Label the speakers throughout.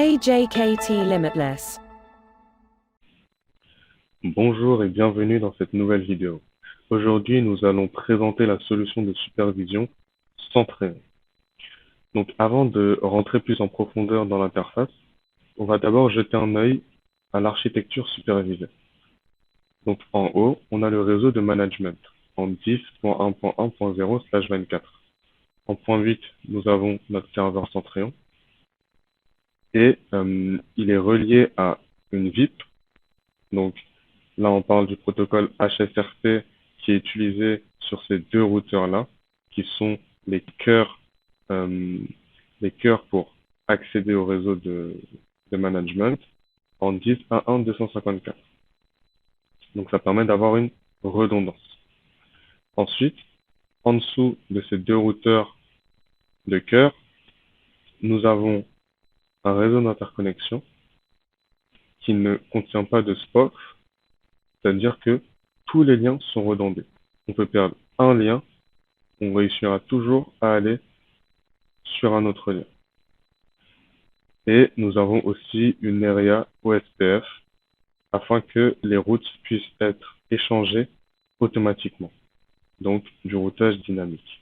Speaker 1: AJKT Limitless.
Speaker 2: Bonjour et bienvenue dans cette nouvelle vidéo. Aujourd'hui, nous allons présenter la solution de supervision centrée. Donc avant de rentrer plus en profondeur dans l'interface, on va d'abord jeter un œil à l'architecture supervisée. Donc en haut, on a le réseau de management en 10.1.1.0/24. En point 8, nous avons notre serveur Centréon et il est relié à une VIP. Donc là, on parle du protocole HSRP qui est utilisé sur ces deux routeurs-là, qui sont euh, les cœurs pour accéder au réseau de management en 10.1.1.254. Donc ça permet d'avoir une redondance. Ensuite, en dessous de ces deux routeurs de cœur, nous avons un réseau d'interconnexion qui ne contient pas de SPOF, c'est-à-dire que tous les liens sont redondés. On peut perdre un lien, on réussira toujours à aller sur un autre lien. Et nous avons aussi une area OSPF afin que les routes puissent être échangées automatiquement, donc du routage dynamique.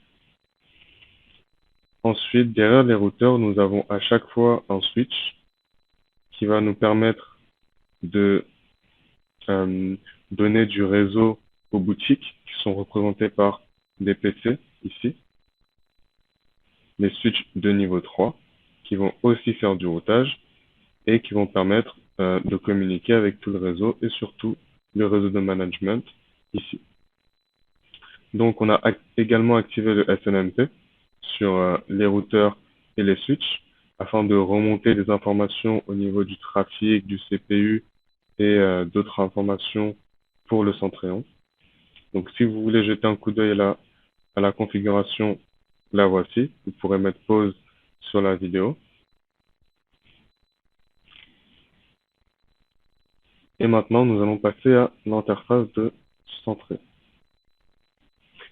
Speaker 2: Ensuite, derrière les routeurs, nous avons à chaque fois un switch qui va nous permettre de donner du réseau aux boutiques qui sont représentées par des PC ici, les switches de niveau 3 qui vont aussi faire du routage et qui vont permettre de communiquer avec tout le réseau et surtout le réseau de management ici. Donc on a également activé le SNMP sur les routeurs et les switches afin de remonter des informations au niveau du trafic, du CPU et d'autres informations pour le Centréon. Donc si vous voulez jeter un coup d'œil à la configuration, la voici. Vous pourrez mettre pause sur la vidéo. Et maintenant, nous allons passer à l'interface de Centré.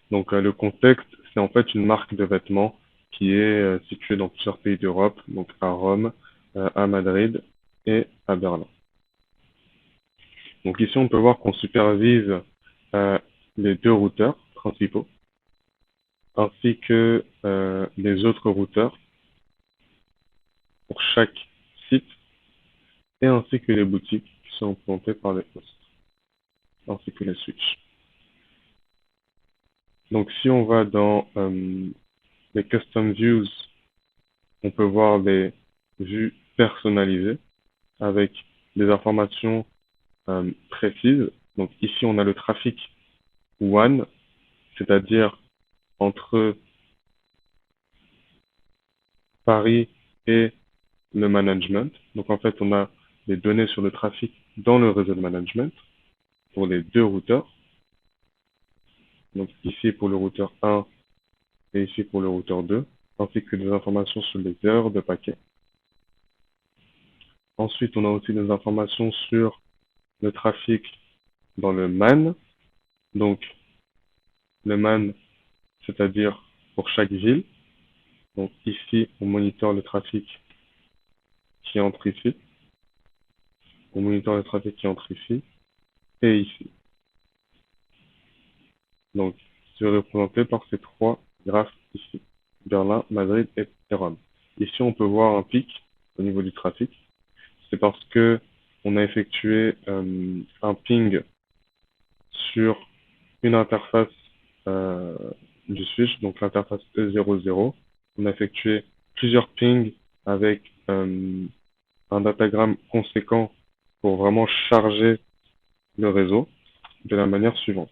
Speaker 2: Donc le contexte, c'est en fait une marque de vêtements qui est située dans plusieurs pays d'Europe, donc à Rome, à Madrid et à Berlin. Donc ici, on peut voir qu'on supervise les deux routeurs principaux, ainsi que les autres routeurs pour chaque site, et ainsi que les boutiques qui sont implantées par les hosts, ainsi que les switches. Donc si on va dans les Custom Views, on peut voir les vues personnalisées avec des informations précises. Donc ici, on a le trafic WAN, c'est-à-dire entre Paris et le management. Donc en fait, on a les données sur le trafic dans le réseau de management pour les deux routeurs. Donc ici pour le routeur 1 et ici pour le routeur 2, ainsi que des informations sur les heures de paquet. Ensuite, on a aussi des informations sur le trafic dans le MAN. Donc le MAN, c'est-à-dire pour chaque ville. Donc ici, on monitore le trafic qui entre ici. On monitore le trafic qui entre ici et ici. Donc, c'est représenté par ces trois graphes ici. Berlin, Madrid et Rome. Ici, on peut voir un pic au niveau du trafic. C'est parce que on a effectué un ping sur une interface du switch, donc l'interface E00. On a effectué plusieurs pings avec un datagramme conséquent pour vraiment charger le réseau de la manière suivante.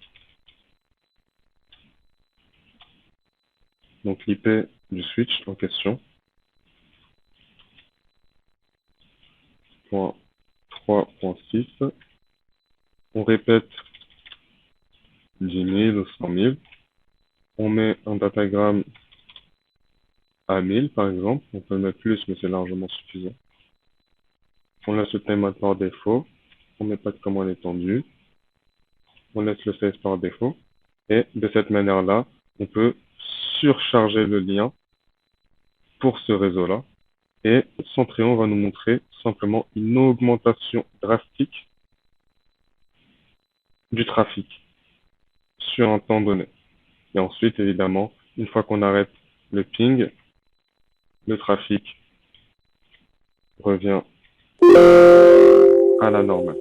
Speaker 2: Donc l'IP du switch en question, 3.6. On répète 10 000 ou 100 000. On met un datagramme à 1000 par exemple. On peut mettre plus, mais c'est largement suffisant. On laisse le timeout par défaut. On met pas de commande étendue. On laisse le save par défaut. Et de cette manière-là, on peut surcharger le lien pour ce réseau-là Et Centrion va nous montrer simplement une augmentation drastique du trafic sur un temps donné. Et ensuite, évidemment, une fois qu'on arrête le ping, le trafic revient à la normale.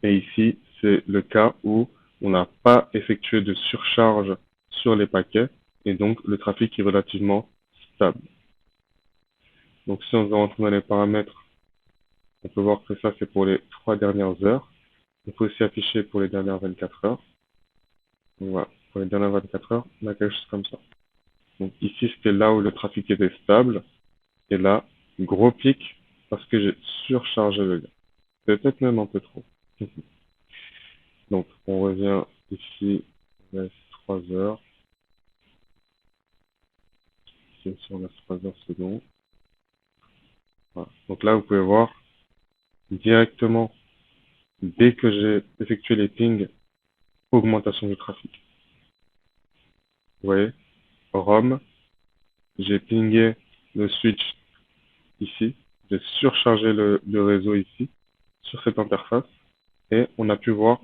Speaker 2: Et ici, c'est le cas où on n'a pas effectué de surcharge sur les paquets et donc le trafic est relativement stable. Donc si on veut rentrer dans les paramètres, on peut voir que ça c'est pour les 3 dernières heures. On peut aussi afficher pour les dernières 24 heures. Donc voilà, pour les dernières 24 heures, on a quelque chose comme ça. Donc ici c'était là où le trafic était stable et là, gros pic parce que j'ai surchargé le lien. Peut-être même un peu trop. Donc on revient ici, on laisse 3 heures. Ici on laisse 3 heures secondes. Voilà. Donc là, vous pouvez voir directement, dès que j'ai effectué les pings, augmentation du trafic. Vous voyez, ROM, j'ai pingé le switch ici, j'ai surchargé le réseau ici, sur cette interface, et on a pu voir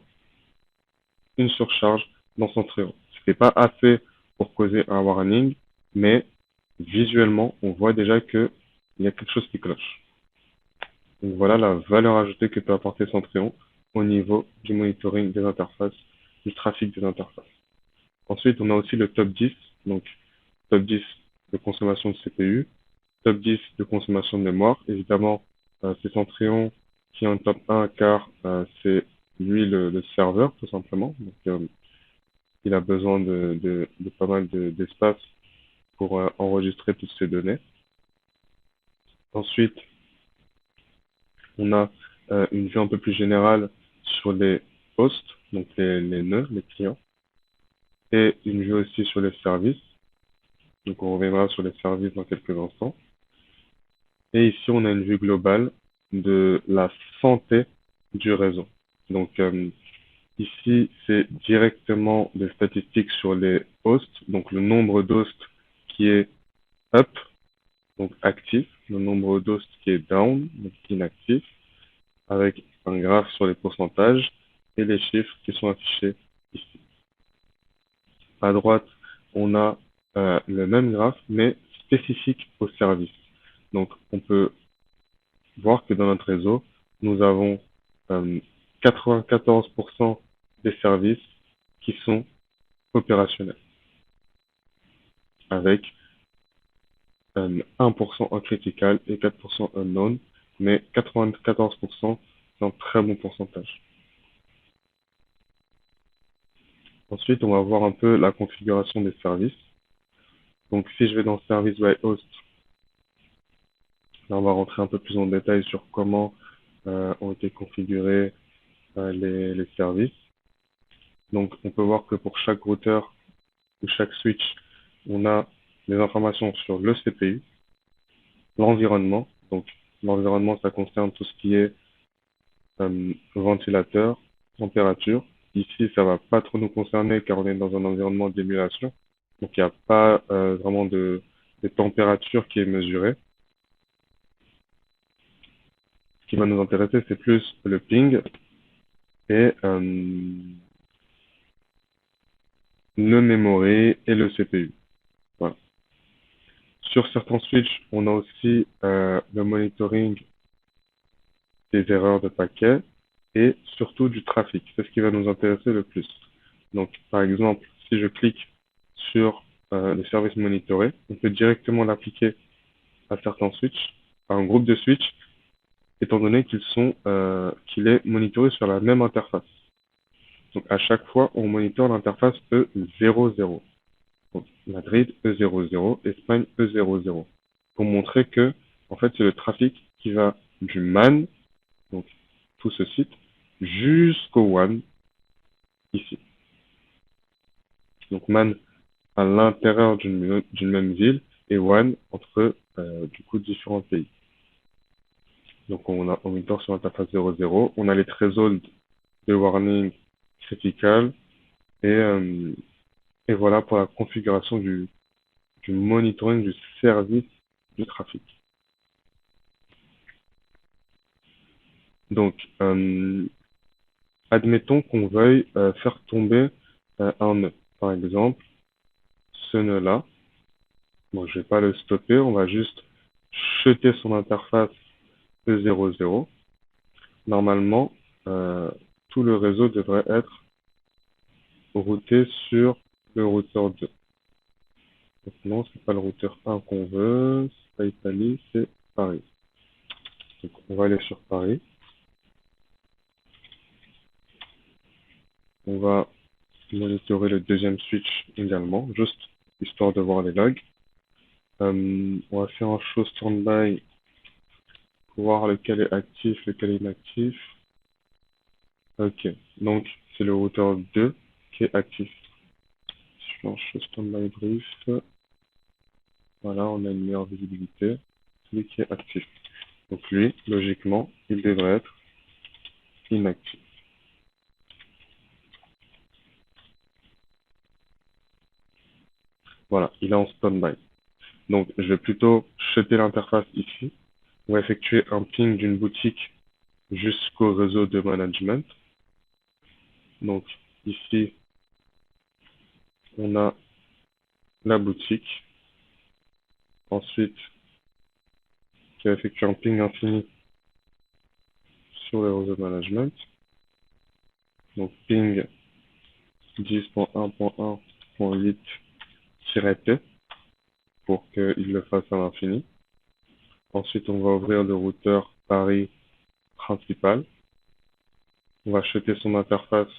Speaker 2: une surcharge dans Centrion. Ce n'était pas assez pour causer un warning, mais visuellement, on voit déjà qu'il y a quelque chose qui cloche. Donc voilà la valeur ajoutée que peut apporter Centrion au niveau du monitoring des interfaces, du trafic des interfaces. Ensuite, on a aussi le top 10, donc top 10 de consommation de CPU, top 10 de consommation de mémoire. Évidemment, c'est Centrion qui est en top 1 car c'est lui le serveur, tout simplement. Donc, il a besoin de pas mal d'espace pour enregistrer toutes ces données. Ensuite, on a une vue un peu plus générale sur les hosts, donc les nœuds, les clients, et une vue aussi sur les services. Donc on reviendra sur les services dans quelques instants. Et ici, on a une vue globale de la santé du réseau. Donc ici, c'est directement des statistiques sur les hosts, donc le nombre d'hosts qui est up, donc actif, le nombre d'hosts qui est down, donc inactif, avec un graphe sur les pourcentages et les chiffres qui sont affichés ici. À droite, on a le même graphe, mais spécifique au service. Donc, on peut voir que dans notre réseau, nous avons 94% des services qui sont opérationnels, avec 1% en critical et 4% unknown, mais 94%, c'est un très bon pourcentage. Ensuite, on va voir un peu la configuration des services. Donc, si je vais dans Service by Host, là, on va rentrer un peu plus en détail sur comment ont été configurés les services. Donc, on peut voir que pour chaque routeur ou chaque switch, on a les informations sur le CPU, l'environnement. Donc, l'environnement, ça concerne tout ce qui est ventilateur, température. Ici, ça va pas trop nous concerner car on est dans un environnement d'émulation. Donc, il n'y a pas vraiment de température qui est mesurée. Ce qui va nous intéresser, c'est plus le ping et le memory et le CPU. Voilà. Sur certains switches, on a aussi le monitoring des erreurs de paquets et surtout du trafic. C'est ce qui va nous intéresser le plus. Donc, par exemple, si je clique sur le service monitoré, on peut directement l'appliquer à certains switches, à un groupe de switches, étant donné qu'il est monitoré sur la même interface. Donc, à chaque fois, on monitore l'interface E00. Donc, Madrid E00, Espagne E00. Pour montrer que, en fait, c'est le trafic qui va du MAN, donc tout ce site, jusqu'au WAN, ici. Donc MAN à l'intérieur d'une même ville et WAN entre, du coup, différents pays. Donc on monitor sur l'interface 00. On a les thresholds de warning critical et voilà pour la configuration du monitoring du service du trafic. Donc, admettons qu'on veuille faire tomber un nœud. Par exemple, ce nœud-là, bon, je vais pas le stopper, on va juste jeter son interface E00. Normalement, tout le réseau devrait être routé sur le routeur 2. Donc non, c'est pas le routeur 1 qu'on veut, c'est pas Italie, c'est Paris. Donc on va aller sur Paris. On va monitorer le deuxième switch également, juste histoire de voir les logs. On va faire un show standby pour voir lequel est actif, lequel est inactif. Ok, donc c'est le routeur 2 qui est actif. Si je fais un show standby brief, voilà, on a une meilleure visibilité. Celui qui est actif. Donc lui, logiquement, il devrait être inactif. Voilà, il est en standby. Donc je vais plutôt jeter l'interface ici. On va effectuer un ping d'une boutique jusqu'au réseau de management. Donc ici, on a la boutique. Ensuite, qui va effectuer un ping infini sur le réseau de management. Donc ping 10.1.1.8-P pour qu'il le fasse à l'infini. Ensuite, on va ouvrir le routeur Paris principal. On va jeter son interface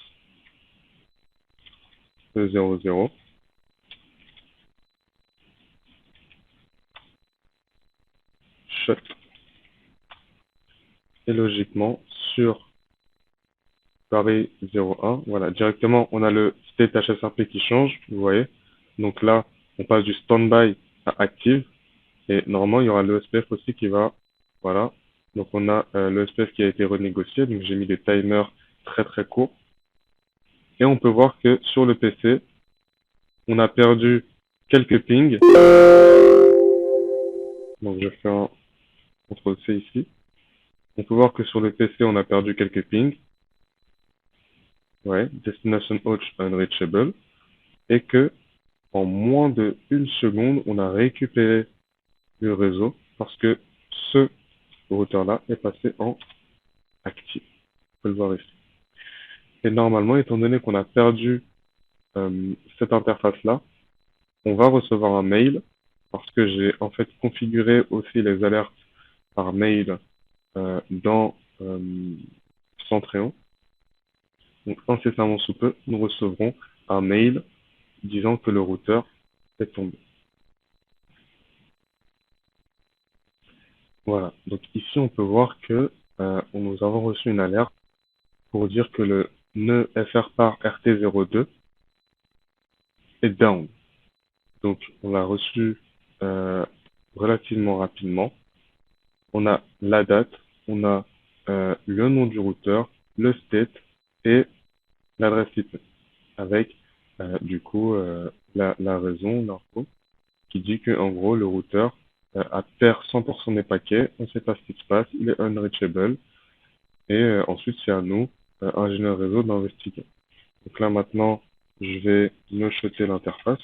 Speaker 2: E00. Shut. Et logiquement, sur Paris 01, voilà, directement, on a le state HSRP qui change, vous voyez. Donc là, on passe du standby à active. Et normalement, il y aura le SPF aussi qui va, voilà. Donc on a le SPF qui a été renégocié. Donc j'ai mis des timers très très courts. Et on peut voir que sur le PC, on a perdu quelques pings. Donc je fais un CTRL-C ici. On peut voir que sur le PC, on a perdu quelques pings. Ouais, destination host unreachable. Et que en moins de 1 seconde, on a récupéré le réseau parce que ce routeur-là est passé en actif. On peut le voir ici. Et normalement, étant donné qu'on a perdu cette interface-là, on va recevoir un mail parce que j'ai en fait configuré aussi les alertes par mail dans Centréon. Donc incessamment sous peu, nous recevrons un mail disant que le routeur est tombé. Voilà, donc ici on peut voir que nous avons reçu une alerte pour dire que le nœud FR par RT02 est down. Donc on l'a reçu relativement rapidement. On a la date, on a le nom du routeur, le state et l'adresse IP avec du coup la raison, l'info, qui dit que en gros le routeur a perdu 100% des paquets, on ne sait pas ce qui se passe, il est unreachable et ensuite c'est à nous, ingénieur réseau, d'investiguer. Donc là maintenant, je vais me shotter l'interface.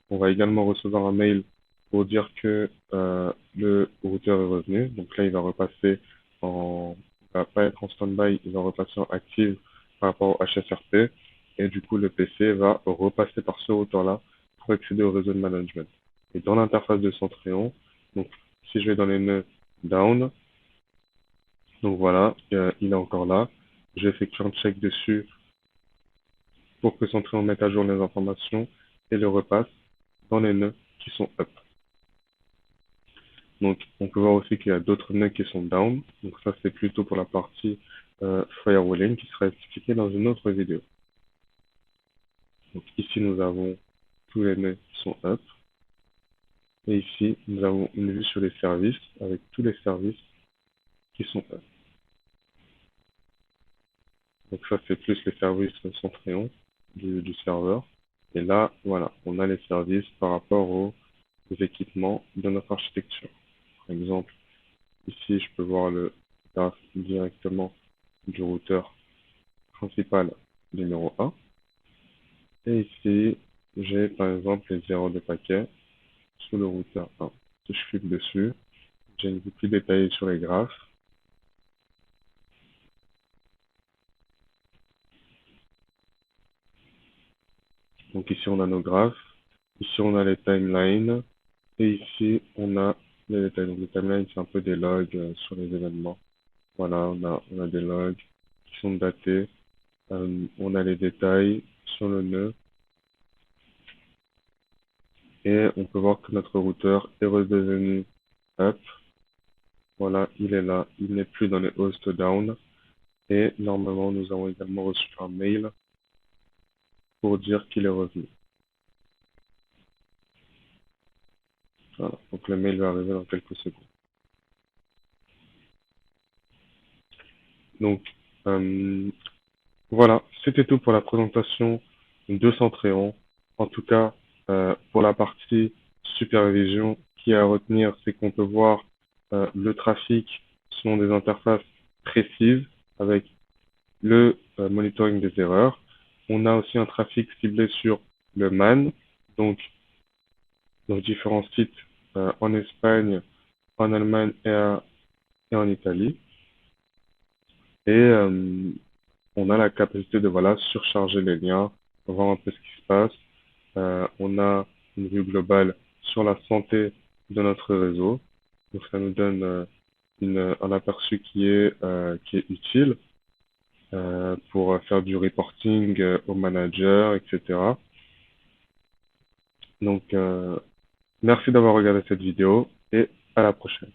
Speaker 2: On va également recevoir un mail pour dire que le routeur est revenu. Donc là, il va repasser il va pas être en standby, il va repasser en active par rapport au HSRP. Et du coup, le PC va repasser par ce routeur-là pour accéder au réseau de management. Et dans l'interface de Centréon, donc si je vais dans les nœuds down, donc voilà, il est encore là. Je vais effectuer un check dessus pour que Centréon mette à jour les informations et le repasse dans les nœuds qui sont up. Donc, on peut voir aussi qu'il y a d'autres nœuds qui sont down. Donc ça, c'est plutôt pour la partie firewalling qui sera expliquée dans une autre vidéo. Donc ici, nous avons tous les nœuds qui sont up. Et ici, nous avons une vue sur les services avec tous les services qui sont up. Donc ça, c'est plus les services Centréon du serveur. Et là, voilà, on a les services par rapport aux équipements de notre architecture. Par exemple, ici, je peux voir le graphe directement du routeur principal numéro 1. Et ici, j'ai par exemple les erreurs de paquet sur le routeur 1. Si je clique dessus, j'ai une vue plus détaillée sur les graphes. Donc ici, on a nos graphes. Ici, on a les timelines. Et ici, on a les détails. Donc les timelines, c'est un peu des logs sur les événements. Voilà, on a des logs qui sont datés. On a les détails sur le nœud. Et on peut voir que notre routeur est redevenu up. Voilà, il est là. Il n'est plus dans les hosts down. Et normalement, nous avons également reçu un mail pour dire qu'il est revenu. Voilà, donc le mail va arriver dans quelques secondes. Donc, voilà, c'était tout pour la présentation de Centréon. En tout cas, pour la partie supervision, qui à retenir, c'est qu'on peut voir le trafic selon des interfaces précises avec le monitoring des erreurs. On a aussi un trafic ciblé sur le MAN, donc nos différents sites en Espagne, en Allemagne et en Italie. Et on a la capacité de voilà, surcharger les liens, voir un peu ce qui se passe. On a une vue globale sur la santé de notre réseau. Donc ça nous donne un aperçu qui est utile pour faire du reporting aux managers, etc. Donc merci d'avoir regardé cette vidéo et à la prochaine.